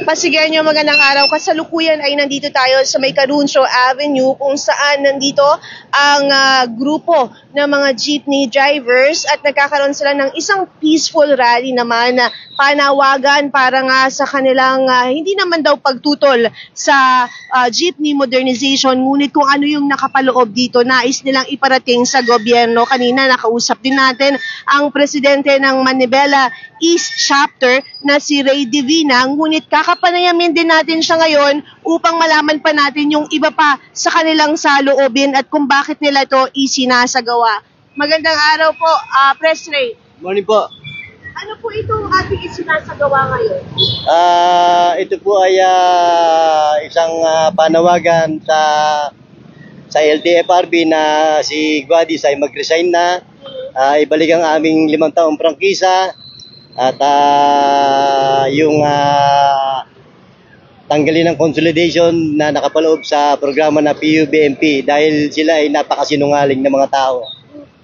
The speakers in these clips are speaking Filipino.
Pasigenyo, magandang araw. Kasalukuyan ay nandito tayo sa may Caruncio Avenue kung saan nandito ang grupo ng mga jeepney drivers at nagkakaroon sila ng isang peaceful rally naman na panawagan para nga sa kanilang hindi naman daw pagtutol sa jeepney modernization, ngunit kung ano yung nakapaloob dito, nais nilang iparating sa gobyerno. Kanina nakausap din natin ang presidente ng Manibela East Chapter na si Ray Divina, ngunit kakapanayamin din natin siya ngayon upang malaman pa natin yung iba pa sa kanilang saloobin at kung bakit nila ito isinasagawa. Magandang araw po, Press Ray. Morning po. Ano po itong ating isinasagawa ngayon? Ito po ay isang panawagan sa LTFRB na si Guadis ay mag-resign na, ibalik ang aming 5 taong prangkisa at yung tanggalin ng consolidation na nakapaloob sa programa na PUBMP dahil sila ay napakasinungaling na mga tao.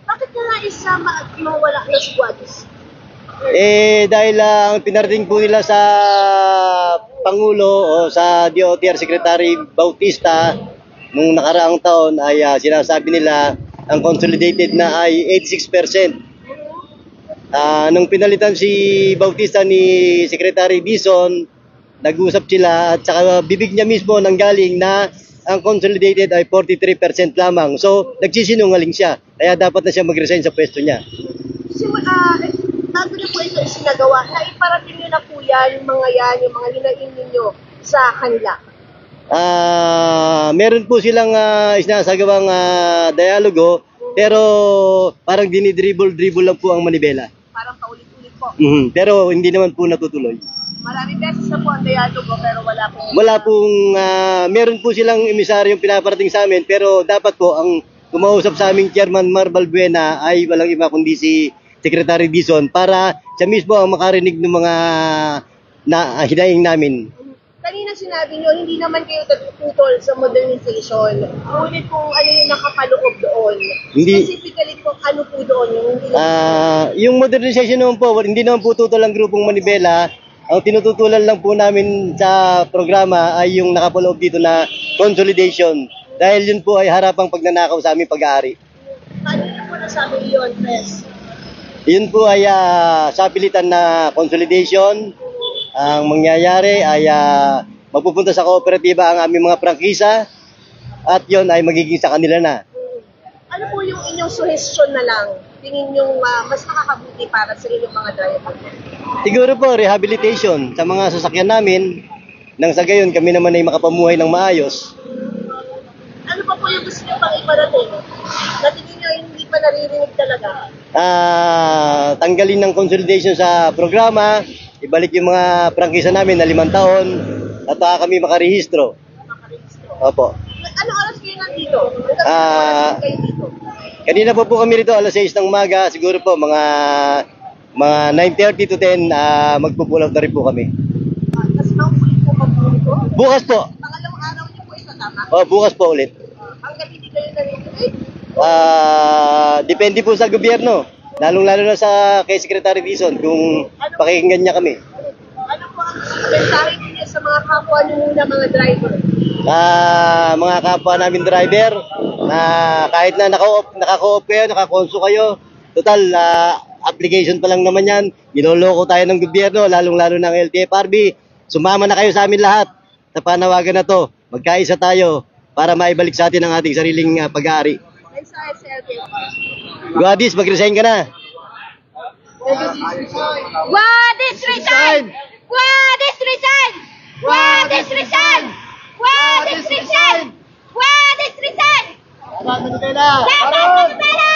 Bakit na isama at mawala na si Guadis? Dahil ang pinarating po nila sa Pangulo o sa DOTR Secretary Bautista nung nakaraang taon ay sinasabi nila ang consolidated na ay 86%. Nung pinalitan si Bautista ni Secretary Dizon, nag-usap sila at saka bibig niya mismo nanggaling na ang consolidated ay 43% lamang. So, nagsisinungaling siya. Kaya dapat na siya mag-resign sa pwesto niya. Bago na po ito isinagawa, naiparating nyo na po yan, yung mga hinaing ninyo sa kanila? Meron po silang isinasagawang dialogo, pero parang dinidribble lang po ang Manibela. Parang paulit-ulit po? Pero hindi naman po natutuloy. Maraming beses na po ang dialogo, pero wala pong meron po silang emisaryong pinaparating sa amin, pero dapat po ang kumausap sa aming Chairman Mar Balbuena ay walang iba kundi si Secretary Dizon para siya mismo ang makarinig ng mga hinaing namin. Kanina sinabi nyo, hindi naman kayo tutol sa modernization. Ngunit kung ano yung nakapaloob doon. Specifically kung ano po doon yung modernization naman po, hindi naman po tutol ang grupong Manibela. Ang tinututulan lang po namin sa programa ay yung nakapaloob dito na consolidation. Dahil yun po ay harapang pagnanakaw sa aming pag-aari. Kanina po nasabi yun, Press? Yun po ay sa pilitan na consolidation. Ang mangyayari ay magpupunta sa kooperatiba ang aming mga prangkisa at yun ay magiging sa kanila na. Ano po yung inyong suggestion na lang? Tingin yung mas makakabuti para sa inyong mga driver? Siguro po rehabilitation sa mga sasakyan namin nang sa gayon kami naman ay makapamuhay ng maayos. Ano pa po yung gusto nyo pang iparating? Natingin nyo hindi pa naririnig talaga? Tanggalin ng consolidation sa programa, ibalik yung mga prangkisa namin na 5 taon at kami makarehistro. Opo. Ano oras kayo nandito? Kayo dito? Kanina po kami rito alas 6 ng umaga, siguro po mga 9:30 to 10 magpupulaw na rin po kami. Kasi mauulit po mag-ulit po? Bukas po. Pangalawang araw niyo po ito, tama? Bukas po ulit. Hanggang hindi kayo narinig? Depende po sa gobyerno. Lalong-lalo na kay Secretary Dizon kung pakikinggan niya kami. Ano po ang mensahe niyo sa mga kapwa niyo na mga driver? Mga kapwa namin driver, kahit na naka-co-op kayo, naka-conso kayo, total application pa lang naman yan. Niloloko tayo ng gobyerno, lalong-lalo ng LTFRB. Sumama na kayo sa amin lahat sa panawagan na to. Magkaisa tayo para maibalik sa atin ang ating sariling pag-aari. Mensahe sa LTFRB. Guadis, mag-resign ka na. Guadis, resign! Guadis, resign! Guadis, resign! Guadis, resign! Guadis, resign! Laban Manibela! Laban Manibela!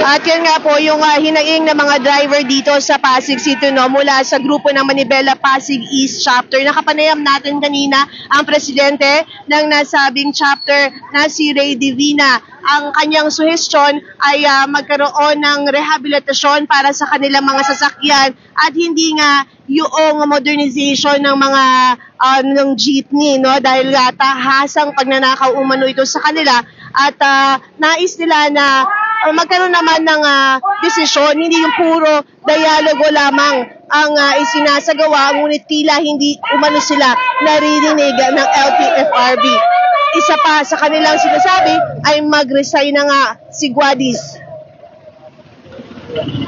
At yan nga po yung hinaing ng mga driver dito sa Pasig City mula sa grupo ng Manibela Pasig East Chapter. Nakapanayam natin kanina ang presidente ng nasabing chapter na si Ray Divina. Ang kanyang suhestyon ay magkaroon ng rehabilitasyon para sa kanilang mga sasakyan at hindi nga yung modernization ng mga ng jeepney, no? Dahil tahasang pagnanakaw umano ito sa kanila at nais nila na magkaroon naman ng desisyon, hindi yung puro dialogo lamang ang isinasagawa, ngunit tila hindi umano sila naririnig ng LTFRB. Isa pa sa kanilang sinasabi ay mag-resign na nga si Guadis.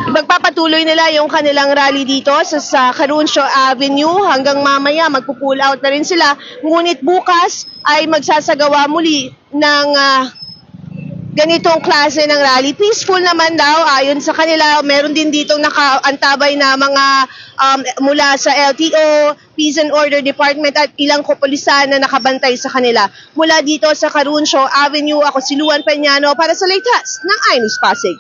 Magpapatuloy nila yung kanilang rally dito sa Caruncio Avenue hanggang mamaya magpo-pull out na rin sila. Ngunit bukas ay magsasagawa muli ng ganitong klase ng rally. Peaceful naman daw ayon sa kanila. Meron din dito nakaantabay na mga mula sa LTO, Peace and Order Department at ilang kapulisan na nakabantay sa kanila. Mula dito sa Caruncio Avenue, ako si Luan Peñano para sa latest ng iNews Pasig.